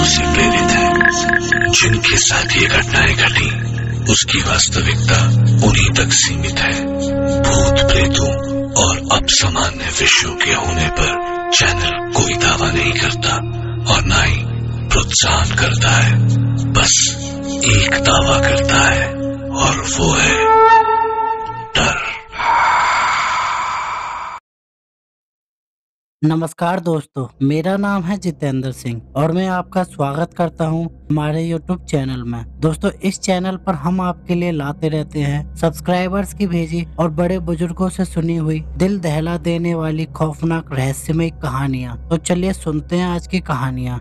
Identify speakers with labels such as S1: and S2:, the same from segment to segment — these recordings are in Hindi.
S1: से प्रेरित है। जिनके साथ ये घटनाएं घटी उसकी वास्तविकता उन्हीं तक सीमित है। भूत प्रेतों और अपसामान्य विषयों के होने पर चैनल कोई दावा नहीं करता और न ही प्रोत्साहन करता है। बस एक दावा करता है और वो है डर।
S2: नमस्कार दोस्तों, मेरा नाम है जितेंद्र सिंह और मैं आपका स्वागत करता हूं हमारे YouTube चैनल में। दोस्तों, इस चैनल पर हम आपके लिए लाते रहते हैं सब्सक्राइबर्स की भेजी और बड़े बुजुर्गों से सुनी हुई दिल दहला देने वाली खौफनाक रहस्यमय कहानियां। तो चलिए सुनते हैं आज की कहानियां।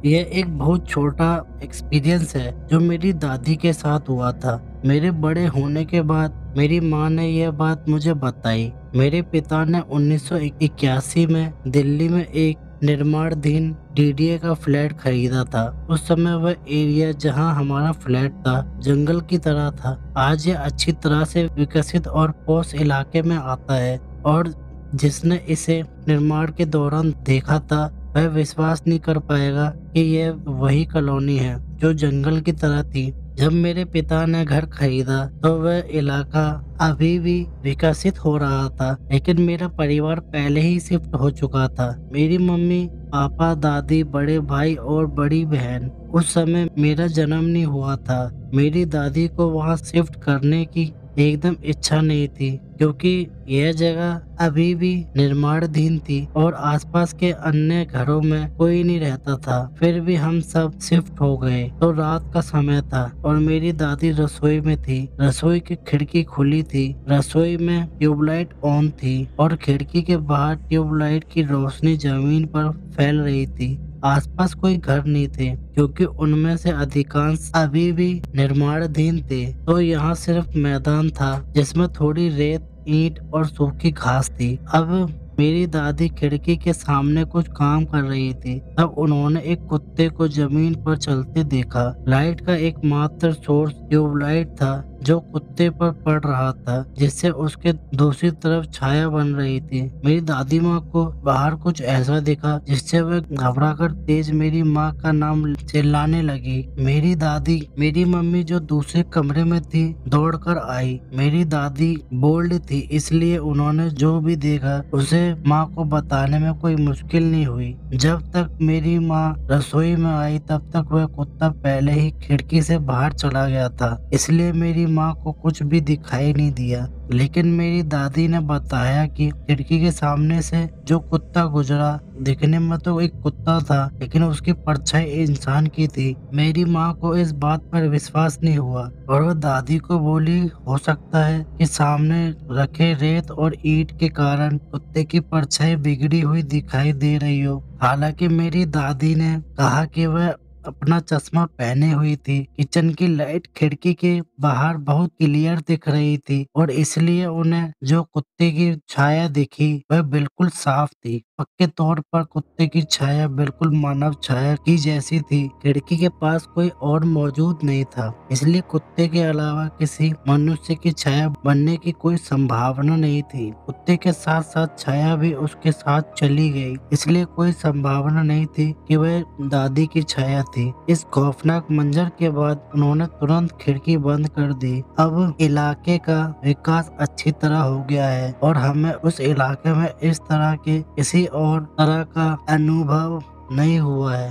S2: यह एक बहुत छोटा एक्सपीरियंस है जो मेरी दादी के साथ हुआ था। मेरे बड़े होने के बाद मेरी माँ ने यह बात मुझे बताई। मेरे पिता ने 1981 में दिल्ली में एक निर्माणाधीन डीडीए का फ्लैट खरीदा था। उस समय वह एरिया जहां हमारा फ्लैट था जंगल की तरह था। आज यह अच्छी तरह से विकसित और पॉश इलाके में आता है और जिसने इसे निर्माण के दौरान देखा था वह विश्वास नहीं कर पाएगा कि यह वही कॉलोनी है जो जंगल की तरह थी। जब मेरे पिता ने घर खरीदा तो वह इलाका अभी भी विकसित हो रहा था, लेकिन मेरा परिवार पहले ही शिफ्ट हो चुका था। मेरी मम्मी, पापा, दादी, बड़े भाई और बड़ी बहन। उस समय मेरा जन्म नहीं हुआ था। मेरी दादी को वहां शिफ्ट करने की एकदम इच्छा नहीं थी क्योंकि यह जगह अभी भी निर्माणाधीन थी और आसपास के अन्य घरों में कोई नहीं रहता था। फिर भी हम सब शिफ्ट हो गए। तो रात का समय था और मेरी दादी रसोई में थी। रसोई की खिड़की खुली थी। रसोई में ट्यूबलाइट ऑन थी और खिड़की के बाहर ट्यूबलाइट की रोशनी जमीन पर फैल रही थी। आसपास कोई घर नहीं थे क्योंकि उनमें से अधिकांश अभी भी निर्माणाधीन थे। तो यहाँ सिर्फ मैदान था जिसमें थोड़ी रेत, ईंट और सूखी घास थी। अब मेरी दादी खिड़की के सामने कुछ काम कर रही थी। तब उन्होंने एक कुत्ते को जमीन पर चलते देखा। लाइट का एकमात्र सोर्स ट्यूबलाइट था जो कुत्ते पर पड़ रहा था, जिससे उसके दूसरी तरफ छाया बन रही थी। मेरी दादी माँ को बाहर कुछ ऐसा दिखा जिससे वह घबराकर तेज मेरी माँ का नाम चिल्लाने लगी। मेरी दादी, मेरी मम्मी जो दूसरे कमरे में थी, दौड़कर आई। मेरी दादी बोल्ड थी इसलिए उन्होंने जो भी देखा उसे माँ को बताने में कोई मुश्किल नहीं हुई। जब तक मेरी माँ रसोई में आई तब तक वह कुत्ता पहले ही खिड़की से बाहर चला गया था, इसलिए मेरी माँ को कुछ भी दिखाई नहीं दिया। लेकिन मेरी दादी ने बताया कि खिड़की के सामने से जो कुत्ता गुजरा, दिखने में तो एक कुत्ता था लेकिन उसकी परछाई इंसान की थी। मेरी माँ को इस बात पर विश्वास नहीं हुआ और वह दादी को बोली, हो सकता है कि सामने रखे रेत और ईंट के कारण कुत्ते की परछाई बिगड़ी हुई दिखाई दे रही हो। हालांकि मेरी दादी ने कहा कि वह अपना चश्मा पहने हुई थी। किचन की लाइट खिड़की के बाहर बहुत क्लियर दिख रही थी और इसलिए उन्हें जो कुत्ते की छाया दिखी वह बिल्कुल साफ थी। पक्के तौर पर कुत्ते की छाया बिल्कुल मानव छाया की जैसी थी। खिड़की के पास कोई और मौजूद नहीं था, इसलिए कुत्ते के अलावा किसी मनुष्य की छाया बनने की कोई संभावना नहीं थी। कुत्ते के साथ साथ छाया भी उसके साथ चली गई, इसलिए कोई संभावना नहीं थी कि वह दादी की छाया थी। इस खौफनाक मंजर के बाद उन्होंने तुरंत खिड़की बंद कर दी। अब इलाके का विकास अच्छी तरह हो गया है और हमें उस इलाके में इस तरह के किसी और तरह का अनुभव नहीं हुआ है।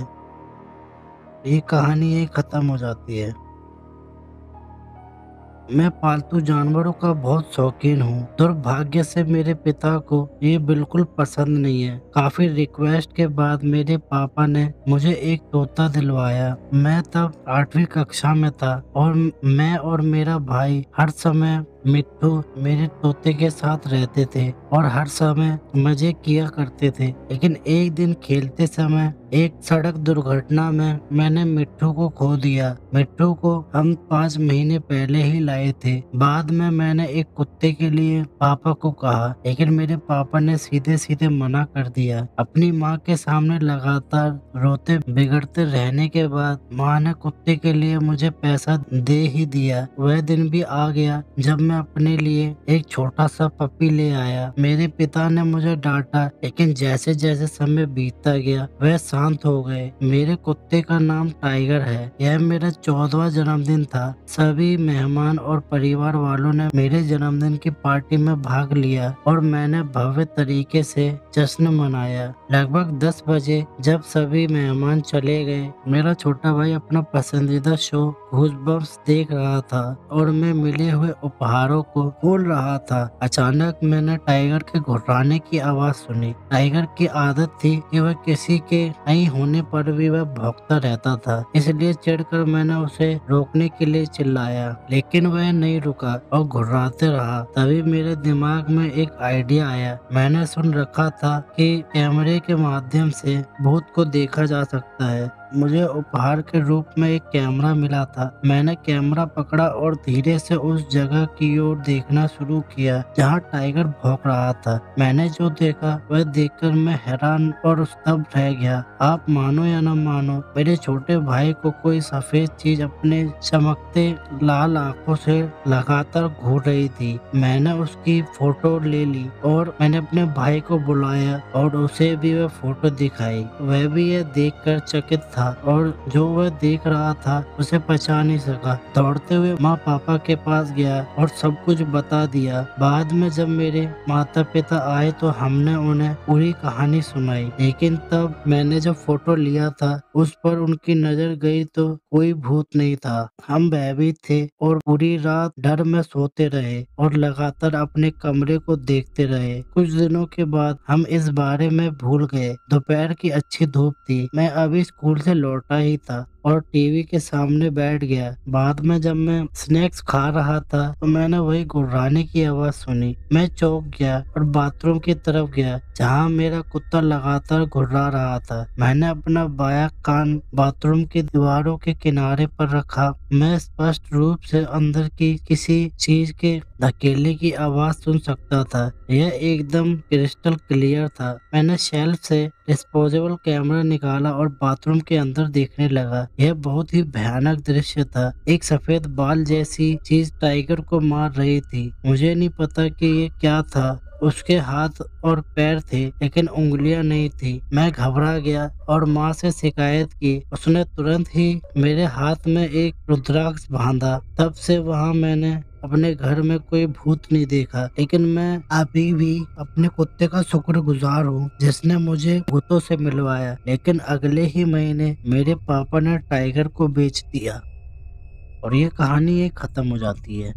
S2: ये कहानी यही खत्म हो जाती है। मैं पालतू जानवरों का बहुत शौकीन हूँ। दुर्भाग्य से मेरे पिता को ये बिल्कुल पसंद नहीं है। काफी रिक्वेस्ट के बाद मेरे पापा ने मुझे एक तोता दिलवाया। मैं तब 8वीं कक्षा में था और मैं और मेरा भाई हर समय मिट्टू मेरे तोते के साथ रहते थे और हर समय मजे किया करते थे। लेकिन एक दिन खेलते समय एक सड़क दुर्घटना में मैंने मिट्टू को खो दिया। मिट्टू को हम 5 महीने पहले ही लाए थे। बाद में मैंने एक कुत्ते के लिए पापा को कहा, लेकिन मेरे पापा ने सीधे सीधे मना कर दिया। अपनी माँ के सामने लगातार रोते बिगड़ते रहने के बाद माँ ने कुत्ते के लिए मुझे पैसा दे ही दिया। वह दिन भी आ गया जब मैं अपने लिए एक छोटा सा पपी ले आया। मेरे पिता ने मुझे डांटा, लेकिन जैसे जैसे समय बीतता गया वह शांत हो गए। मेरे कुत्ते का नाम टाइगर है। यह मेरा 14वां जन्मदिन था। सभी मेहमान और परिवार वालों ने मेरे जन्मदिन की पार्टी में भाग लिया और मैंने भव्य तरीके से जश्न मनाया। लगभग 10 बजे जब सभी मेहमान चले गए, मेरा छोटा भाई अपना पसंदीदा शो गूज़बम्प्स देख रहा था और मैं मिले हुए उपहारों को खोल रहा था। अचानक मैंने टाइगर के घुर्राने की आवाज सुनी। टाइगर की आदत थी कि वह किसी के नहीं होने पर भी वह भौंकता रहता था, इसलिए चिढ़कर मैंने उसे रोकने के लिए चिल्लाया, लेकिन वह नहीं रुका और घुर्राते रहा। तभी मेरे दिमाग में एक आइडिया आया। मैंने सुन रखा था कि कैमरे के माध्यम से भूत को देखा जा सकता है। मुझे उपहार के रूप में एक कैमरा मिला था। मैंने कैमरा पकड़ा और धीरे से उस जगह की ओर देखना शुरू किया जहां टाइगर भौंक रहा था। मैंने जो देखा वह देखकर मैं हैरान और स्तब्ध रह गया। आप मानो या न मानो, मेरे छोटे भाई को कोई सफेद चीज अपने चमकते लाल आंखों से लगातार घूर रही थी। मैंने उसकी फोटो ले ली और मैंने अपने भाई को बुलाया और उसे भी वह फोटो दिखाई। वह भी यह देखकर चकित था और जो वह देख रहा था उसे पहचान नहीं सका। दौड़ते हुए माँ पापा के पास गया और सब कुछ बता दिया। बाद में जब मेरे माता पिता आए तो हमने उन्हें पूरी कहानी सुनाई, लेकिन तब मैंने जब फोटो लिया था उस पर उनकी नजर गई तो कोई भूत नहीं था। हम भयभीत थे और पूरी रात डर में सोते रहे और लगातार अपने कमरे को देखते रहे। कुछ दिनों के बाद हम इस बारे में भूल गए। दोपहर की अच्छी धूप थी। मैं अभी स्कूल से लौटा ही था और टीवी के सामने बैठ गया। बाद में जब मैं स्नैक्स खा रहा था तो मैंने वही गुर्राने की आवाज सुनी। मैं चौंक गया और बाथरूम की तरफ गया जहां मेरा कुत्ता लगातार घुर्रा रहा था। मैंने अपना बायां कान बाथरूम की दीवारों के किनारे पर रखा। मैं स्पष्ट रूप से अंदर की किसी चीज के धकेलने की आवाज सुन सकता था। यह एकदम क्रिस्टल क्लियर था। मैंने शेल्फ से डिस्पोजेबल कैमरा निकाला और बाथरूम के अंदर देखने लगा। यह बहुत ही भयानक दृश्य था। एक सफेद बाल जैसी चीज टाइगर को मार रही थी। मुझे नहीं पता कि ये क्या था। उसके हाथ और पैर थे लेकिन उंगलियां नहीं थी। मैं घबरा गया और माँ से शिकायत की। उसने तुरंत ही मेरे हाथ में एक रुद्राक्ष बांधा। तब से वहाँ मैंने अपने घर में कोई भूत नहीं देखा, लेकिन मैं अभी भी अपने कुत्ते का शुक्रगुजार हूँ जिसने मुझे भूतों से मिलवाया। लेकिन अगले ही महीने मेरे पापा ने टाइगर को बेच दिया और ये कहानी एक खत्म हो जाती है।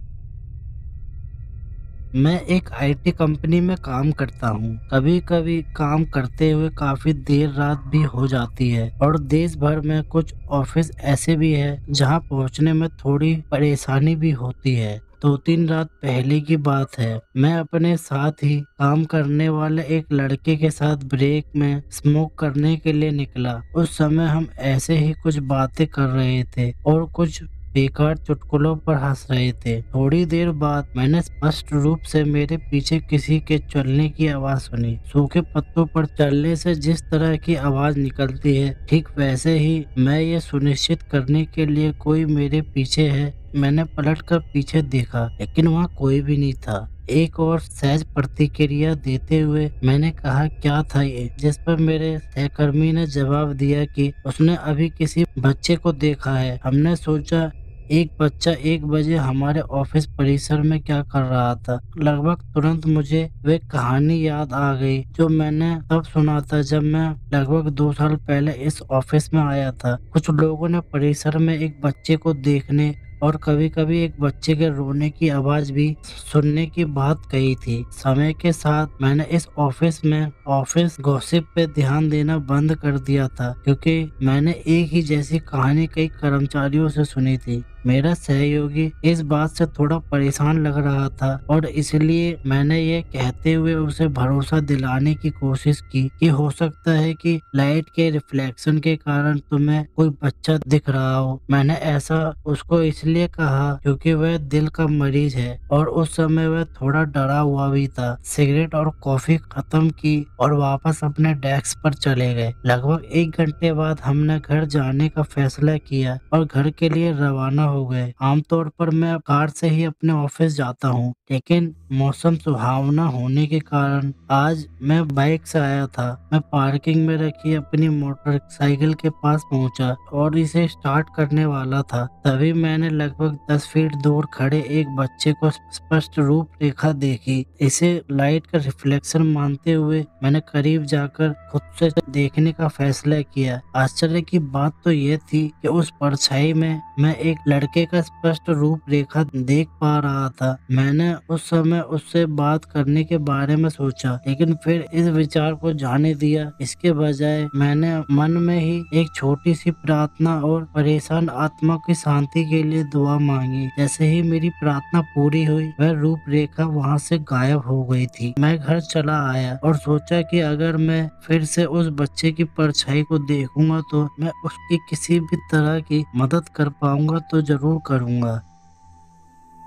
S2: मैं एक आईटी कंपनी में काम करता हूँ। कभी कभी काम करते हुए काफी देर रात भी हो जाती है और देश भर में कुछ ऑफिस ऐसे भी है जहाँ पहुँचने में थोड़ी परेशानी भी होती है। 2-3 रात पहले की बात है। मैं अपने साथ ही काम करने वाले एक लड़के के साथ ब्रेक में स्मोक करने के लिए निकला। उस समय हम ऐसे ही कुछ बातें कर रहे थे और कुछ बेकार चुटकुलों पर हंस रहे थे। थोड़ी देर बाद मैंने स्पष्ट रूप से मेरे पीछे किसी के चलने की आवाज सुनी। सूखे पत्तों पर चलने से जिस तरह की आवाज निकलती है, ठीक वैसे ही मैं ये सुनिश्चित करने के लिए कोई मेरे पीछे है, मैंने पलटकर पीछे देखा, लेकिन वहाँ कोई भी नहीं था। एक और सहज प्रतिक्रिया देते हुए मैंने कहा, क्या था ये? जिस पर मेरे सहकर्मी ने जवाब दिया कि उसने अभी किसी बच्चे को देखा है। हमने सोचा एक बच्चा 1 बजे हमारे ऑफिस परिसर में क्या कर रहा था। लगभग तुरंत मुझे वे कहानी याद आ गई जो मैंने तब सुना था जब मैं लगभग 2 साल पहले इस ऑफिस में आया था। कुछ लोगों ने परिसर में एक बच्चे को देखने और कभी कभी एक बच्चे के रोने की आवाज भी सुनने की बात कही थी। समय के साथ मैंने इस ऑफिस गॉसिप पे ध्यान देना बंद कर दिया था क्योंकि मैंने एक ही जैसी कहानी कई कर्मचारियों से सुनी थी। मेरा सहयोगी इस बात से थोड़ा परेशान लग रहा था और इसलिए मैंने ये कहते हुए उसे भरोसा दिलाने की कोशिश की कि हो सकता है कि लाइट के रिफ्लेक्शन के कारण तुम्हें कोई बच्चा दिख रहा हो। मैंने ऐसा उसको इसलिए कहा क्योंकि वह दिल का मरीज है और उस समय वह थोड़ा डरा हुआ भी था। सिगरेट और कॉफी खत्म की और वापस अपने डेस्क पर चले गए। लगभग 1 घंटे बाद हमने घर जाने का फैसला किया और घर के लिए रवाना हो गए। आमतौर पर मैं कार से ही अपने ऑफिस जाता हूँ, लेकिन मौसम सुहावना होने के कारण आज मैं बाइक से आया था। मैं पार्किंग में रखी अपनी मोटरसाइकिल के पास पहुंचा और इसे स्टार्ट करने वाला था, तभी मैंने लगभग 10 फीट दूर खड़े एक बच्चे को स्पष्ट रूपरेखा देखी। इसे लाइट का रिफ्लेक्शन मानते हुए मैंने करीब जाकर खुद से देखने का फैसला किया। आश्चर्य की बात तो यह थी कि उस परछाई में मैं एक लड़के का स्पष्ट रूपरेखा देख पा रहा था। मैंने उस समय उससे बात करने के बारे में सोचा, लेकिन फिर इस विचार को जाने दिया। इसके बजाय मैंने मन में ही एक छोटी सी प्रार्थना और परेशान आत्मा की शांति के लिए दुआ मांगी। जैसे ही मेरी प्रार्थना पूरी हुई, वह रूपरेखा वहां से गायब हो गई थी। मैं घर चला आया और सोचा कि अगर मैं फिर से उस बच्चे की परछाई को देखूंगा तो मैं उसकी किसी भी तरह की मदद कर पाऊंगा तो जरूर करूंगा।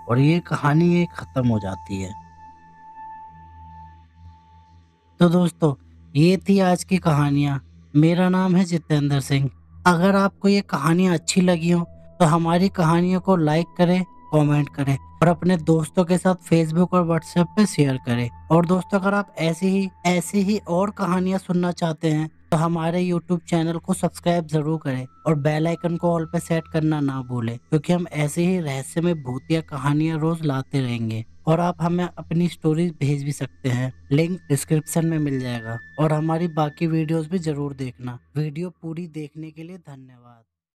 S2: और ये कहानी ये खत्म हो जाती है। तो दोस्तों, ये थी आज की कहानियाँ। मेरा नाम है जितेंद्र सिंह। अगर आपको ये कहानियाँ अच्छी लगी हो तो हमारी कहानियों को लाइक करें, कमेंट करें और अपने दोस्तों के साथ फेसबुक और व्हाट्सएप पे शेयर करें। और दोस्तों, अगर आप ऐसी ही और कहानियाँ सुनना चाहते हैं तो हमारे यूट्यूब चैनल को सब्सक्राइब जरूर करें और बेल आइकन को ऑल पे सेट करना ना भूलें, क्योंकि हम ऐसे ही रहस्यमय भूतिया कहानियाँ रोज लाते रहेंगे। और आप हमें अपनी स्टोरीज भेज भी सकते हैं, लिंक डिस्क्रिप्शन में मिल जाएगा। और हमारी बाकी वीडियोस भी जरूर देखना। वीडियो पूरी देखने के लिए धन्यवाद।